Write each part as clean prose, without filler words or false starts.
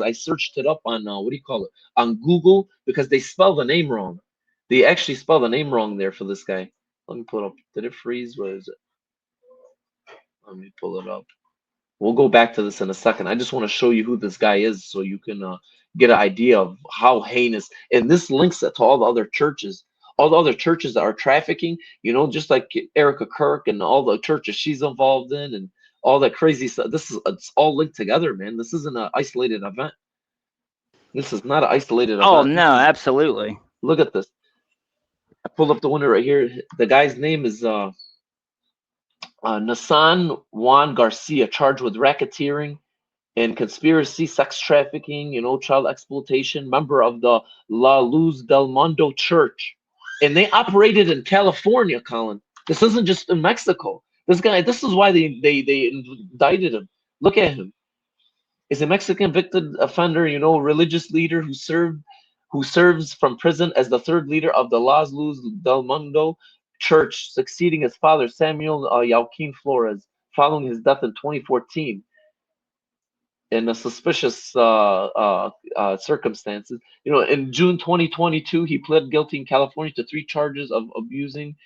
I searched it up on what do you call it, on Google, because they spell the name wrong. They actually spell the name wrong there for this guy. Let me pull it up. Did it freeze? Where is it? Let me pull it up. We'll go back to this in a second. I just want to show you who this guy is so you can get an idea of how heinous. And this links it to all the other churches that are trafficking, just like Erica Kirk and all the churches she's involved in and all that crazy stuff. It's all linked together, man. This isn't an isolated event. This is not an isolated Oh event. no, absolutely. Look at this. I pulled up the winner right here. The guy's name is Nassan Juan Garcia, charged with racketeering and conspiracy, sex trafficking, child exploitation, member of the La Luz del Mundo Church. And they operated in California, Colin. This isn't just in Mexico. This is why they indicted him. Look at him. Is a Mexican convicted offender, religious leader who serves from prison as the third leader of the La Luz del Mundo Church, succeeding his father, Samuel Joaquin Flores, following his death in 2014 in a suspicious circumstances. In June 2022, he pled guilty in California to 3 charges of abusing,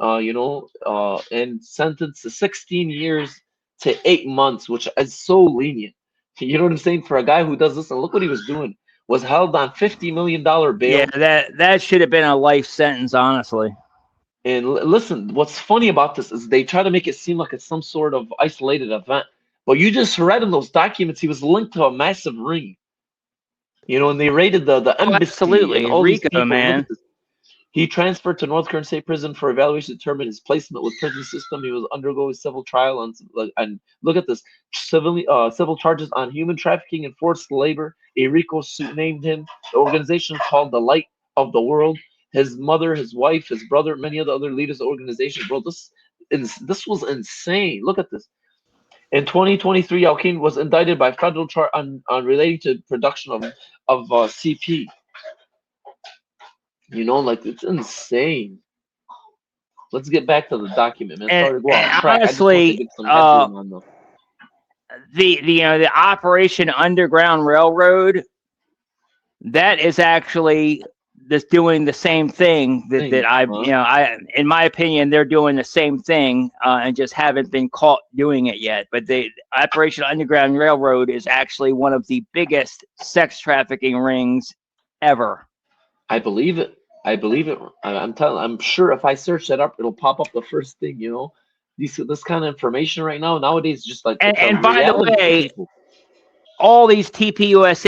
and sentenced to 16 years to 8 months, which is so lenient. You know what I'm saying? For a guy who does this, and look what he was doing, was held on $50 million bail. Yeah, that should have been a life sentence, honestly. And listen, what's funny about this is they try to make it seem like it's some sort of isolated event. But you just read in those documents he was linked to a massive ring. And they raided the embassy. Absolutely. And all Rico, these people. man. He transferred to North Carolina State Prison for evaluation to determine his placement with prison system. He was undergoing civil trial and look at this, civil charges on human trafficking and forced labor. A RICO suit named him. The organization called the Light of the World. His mother, his wife, his brother, many of the other leaders of the organization. Bro, this was insane. Look at this. In 2023, Joaquin was indicted by federal charge on relating to production of CP. It's insane. Let's get back to the document, man. Sorry to go off track. Honestly, I just want to get some headroom on them. The Operation Underground Railroad, that is actually just doing the same thing in my opinion, they're doing the same thing and just haven't been caught doing it yet. But the Operation Underground Railroad is actually one of the biggest sex trafficking rings ever. I believe it. I'm sure if I search that up, it'll pop up the first thing. This kind of information right now nowadays, just like and by the way, all these TPUSA